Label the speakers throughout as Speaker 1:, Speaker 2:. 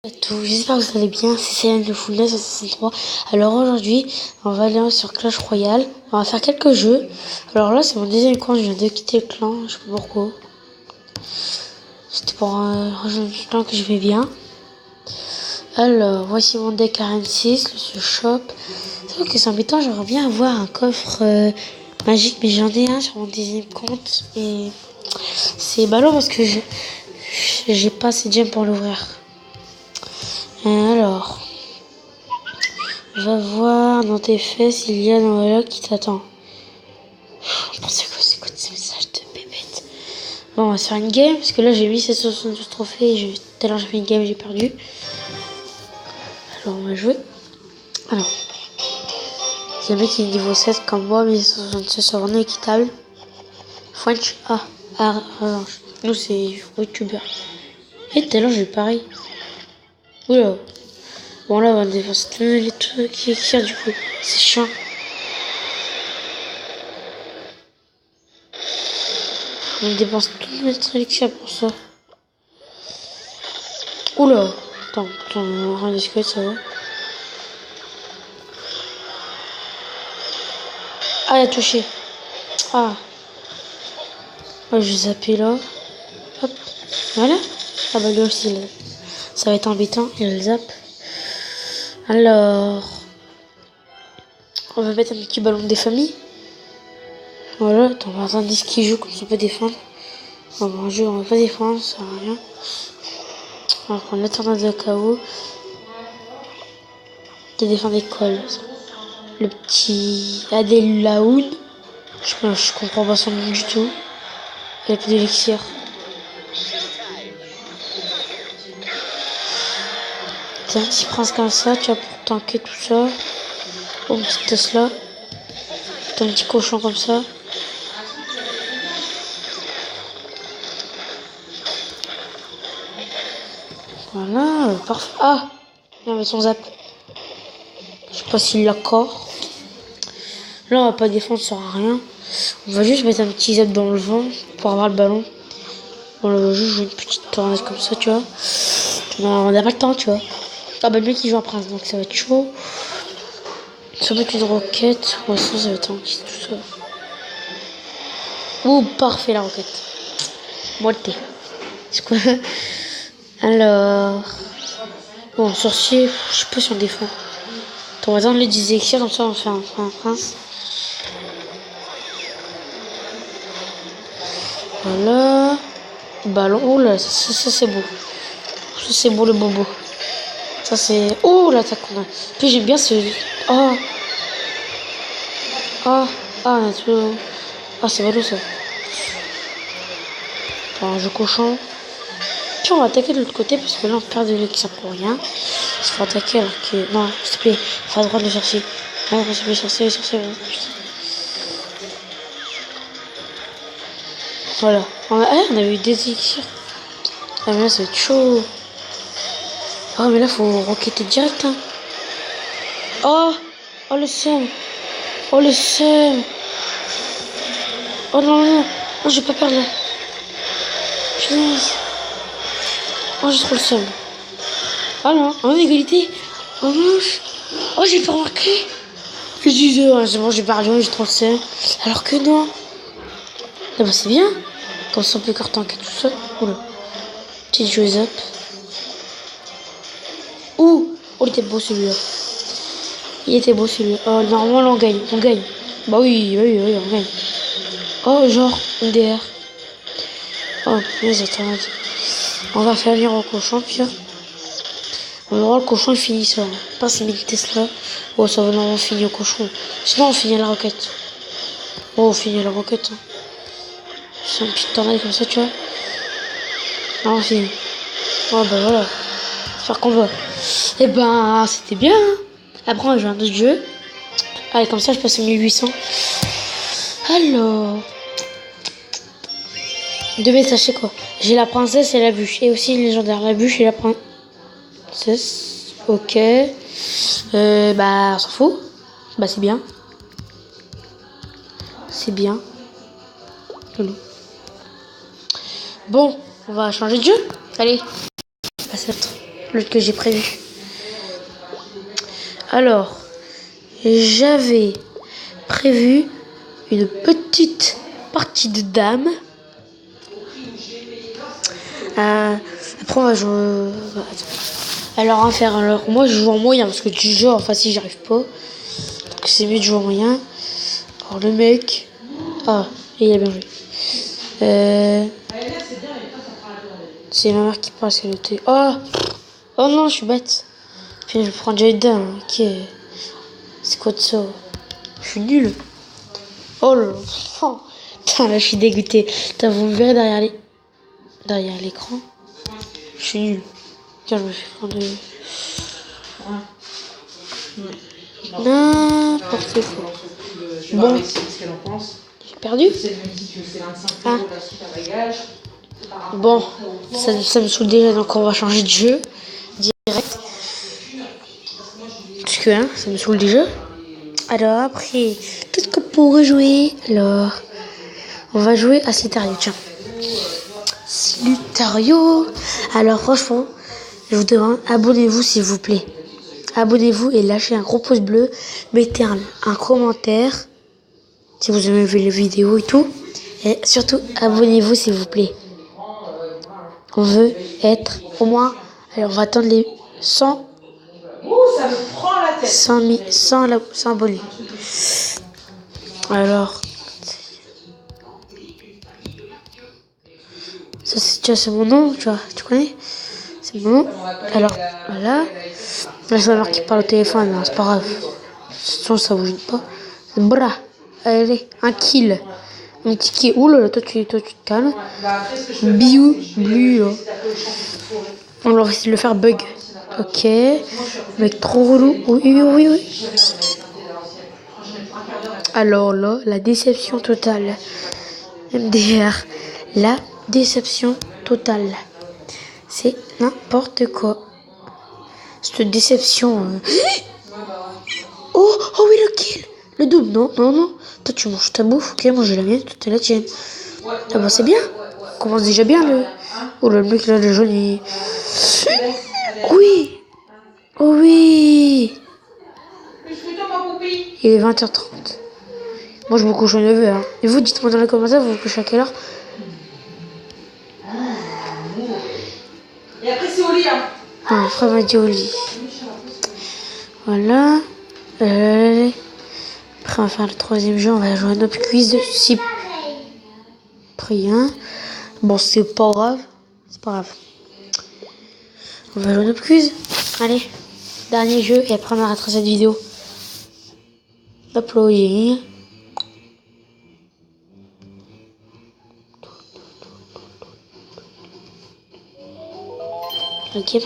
Speaker 1: Tout, j'espère que vous allez bien, c'est Céline de Fullness 63. Alors aujourd'hui, on va aller sur Clash Royale, on va faire quelques jeux. Alors là, c'est mon deuxième compte, je viens de quitter le clan, je sais pas pourquoi. C'était pour rejoindre le clan que je vais bien. Alors, voici mon deck RN6, le shop. C'est vrai que c'est embêtant, j'aimerais bien avoir un coffre magique, mais j'en ai un sur mon deuxième compte. Et c'est ballot parce que j'ai pas assez de gemmes pour l'ouvrir. Alors, va voir dans tes fesses, il y a un enveloppe qui t'attend. C'est quoi ce message de bébête? Bon, on va se faire une game, parce que là j'ai mis 772 trophées, tout à l'heure j'ai fait une game, j'ai perdu. Alors on va jouer. Alors, il y a un mec qui est niveau 7 comme moi, mais 76 sur un équitable. French, revanche. Nous c'est youtubeur. Et tout à l'heure j'ai eu pareil. Oula. Bon là on va défoncer tous les trucs qui écrivent du coup. C'est chiant. On dépense tout notre élixir pour ça. Oula. Attends, rien de squelette, ça va. Ah, il a touché. Ah. Oh, je vais zapper là. Hop. Voilà. Ah bah lui aussi, là. Ça va être embêtant. Il le zappe. Alors. On va mettre un petit ballon des familles. Voilà. Attends, on va attendre qui joue comme ça on peut défendre. On va jouer, on va pas défendre, ça sert à rien. On va prendre le tournoi de KO. De défendre l'école. Le petit Adelaoun. Je comprends pas son nom du tout. Il a plus d'élixir. C'est un petit prince comme ça, tu vas pour tanker tout ça. Oh, une petite Tesla. T'as un petit cochon comme ça. Voilà, parfait. Ah, il avait son zap. Je sais pas s'il l'a encore. Là, on va pas défendre, ça sert à rien. On va juste mettre un petit zap dans le vent pour avoir le ballon. On va juste jouer une petite tornade comme ça, tu vois. Non, on n'a pas le temps, tu vois. Ah bah le mec il joue un prince, donc ça va être chaud. Ça va mettre une roquette. Ouais, ça va être tranquille, tout ça. Ouh, parfait la roquette. Moitié. C'est quoi? Alors. Bon, sorcier, je sais pas si on défend. On va attendre les 10 élixirs, comme ça on fait un prince. Voilà. Ballon. Oh là, ça c'est beau. Ça c'est beau le bobo. Ça c'est... Oh l'attaque qu'on a. Puis j'aime bien ce... Oh. Ah. Ah, on a tout... Ah, c'est ballot ça. Alors, je cochon. Puis on va attaquer de l'autre côté parce que là on perd de l'élixir pour rien. Il faut attaquer alors que... Non, s'il te plaît, faut à droite le sorcier. Ah, s'il te plaît, sorcier. Voilà. On a eu des élixirs. Ah mais là ça va être chaud. Oh mais là faut roqueter direct hein. Oh. Oh le seum. Oh le seum. Oh non. Oh je vais pas perdre là. Putain. Oh j'ai trop le seum. Ah non, en égalité. Oh moche. Oh j'ai pas remarqué. Je disais c'est bon j'ai perdu, j'ai trop le seum. Alors que non. Ah bah c'est bien. Comme ça on peut tanker tout seul. Oula. Petite joueuse up. Ouh. Oh il était beau celui-là. Oh normalement on gagne. Bah oui, on gagne. Oh genre une DR. Oh mais attends. On va faire venir au cochon puis on aura le cochon il finit ça. Pas ces 1000 Tesla. Oh ça va non on finit au cochon. Sinon on finit à la roquette. Oh on finit à la roquette. Hein. C'est une petite tornade comme ça tu vois. Non on finit. Oh bah voilà. Faire combat. Et ben c'était bien. Hein. Après on va jouer un autre jeu. Allez comme ça je passe à 1800. Alors. Devez sachez quoi. J'ai la princesse et la bûche. Et aussi une légendaire. La bûche et la princesse. Ok. Bah on s'en fout. Bah c'est bien. C'est bien. Bon, on va changer de jeu. Allez. l'autre que j'ai prévu. Alors, j'avais prévu une petite partie de dames. Après, on va jouer. Alors, on va faire. Alors, moi, je joue en moyen parce que du genre, enfin, si j'arrive pas. Donc, c'est mieux de jouer en moyen. Alors, le mec. Ah, il a bien joué. C'est ma mère qui parle, c'est le thé. Oh! Oh non, je suis bête. Puis je prends Jaden. Ok. C'est quoi de ça? Je suis nul. Oh là là. Oh. Putain, là, je suis dégoûté. Putain, vous me verrez derrière l'écran. Je suis nul. Tiens, je me suis prendre n'importe quoi. Bon. J'ai perdu. Ah. Bon, ça me saoule déjà, donc on va changer de jeu direct. Parce que ça me saoule déjà. Alors après, qu'est-ce qu'on pourrait jouer? Alors, on va jouer à Slitario, tiens. Slitario. Alors franchement, je vous demande, abonnez-vous s'il vous plaît. Abonnez-vous et lâchez un gros pouce bleu. Mettez un commentaire si vous avez vu les vidéos et tout. Et surtout, abonnez-vous s'il vous plaît. On veut être au moins... Alors, on va attendre les 100... 100 abonnés. Alors... Ça, c'est mon nom, tu vois. Tu connais? C'est mon nom. Alors, voilà. Là, c'est ma mère qui parle au téléphone. Hein, c'est pas grave. Sinon, ça bouge pas. Bra. Allez, un kill. Un petit kill. Ouh là là, toi, tu te calmes. Biou, blu, là. On va essayer de le faire bug. Ok. Mec trop relou. Oui. Alors là, la déception totale. MDR. La déception totale. C'est n'importe quoi. Cette déception. Oh oui, le kill. Le double, non. Toi, tu manges ta bouffe. Ok, moi, j'ai la mienne. Toi, t'es la tienne. Ah bah, c'est bien. On commence déjà bien, le... Oh, le mec, là, le jaune, il... Oui. Oh oui. Il est 20h30. Moi, je me couche à 9h. Hein. Et vous, dites-moi dans les commentaires, vous vous couchez à quelle heure?
Speaker 2: Et après, c'est au lit, hein.
Speaker 1: Ah, frère m'a dit au lit. Voilà. Après, on va faire le troisième jeu. On va jouer à notre quiz de Cyprien. Bon, c'est pas grave. C'est pas grave. On va jouer à notre quiz. Allez. Dernier jeu. Et après, on arrêtera cette vidéo. Uploading. Ok,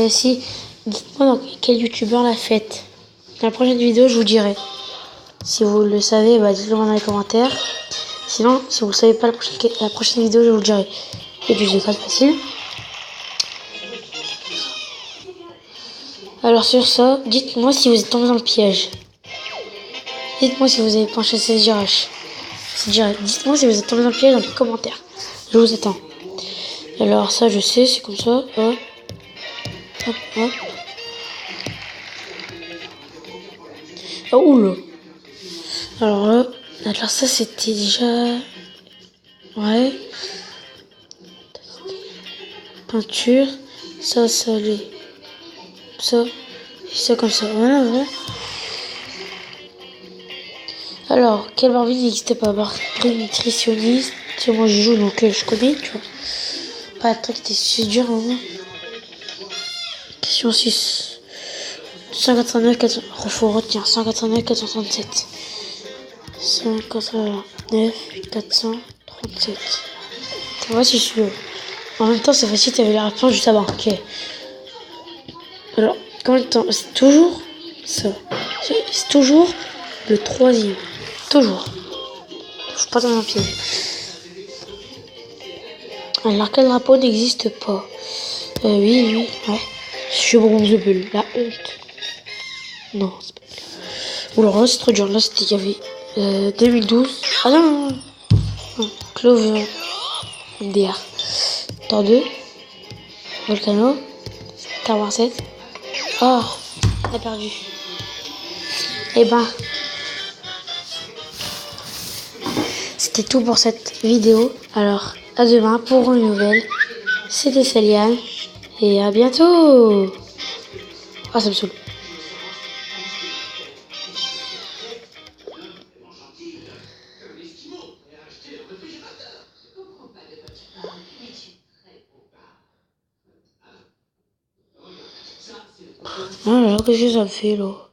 Speaker 1: si, dites-moi dans quel youtubeur l'a faite. Dans la prochaine vidéo, je vous dirai. Si vous le savez, bah, dites-le dans les commentaires. Sinon, si vous ne savez pas la prochaine vidéo, je vous le dirai. Et puis, c'est très facile. Alors, sur ça, dites-moi si vous êtes tombé dans le piège. Dites-moi si vous avez penché CGRH. Dites-moi si vous êtes tombé dans le piège dans les commentaires. Je vous attends. Alors, ça, je sais, c'est comme ça. Hop. Oh, oula. Alors là, ça c'était déjà... Ouais. Peinture. Ça allait. Ça comme ça. Voilà. Alors, quelle Barbie n'existe pas? Barbie nutritionniste. Moi je joue donc je connais, tu vois. Pas le truc, c'était dur vraiment. Question 6. 189, 400. Il faut retenir 189, 437. 189, 437. Tu vois si je suis. En même temps, c'est facile, tu avais la réponse juste avant. Ok. Alors, combien de temps? C'est toujours ça. C'est toujours le troisième. Toujours. Faut pas tomber dans le pied. Alors, quel drapeau n'existe pas? Oui, ouais. Je suis bronze bleu. La honte. Non, c'est pas bleu. Oula, là, c'est trop dur. Là, il y avait 2012. Ah non. Clover. MDR. Temps 2. Volcano. Tower 7. Oh, on a perdu. Eh ben, c'était tout pour cette vidéo. Alors, à demain pour une nouvelle. C'était Céliane. Et à bientôt. Ah, ça me saoule. Ah là là, qu'est-ce que ça me fait là?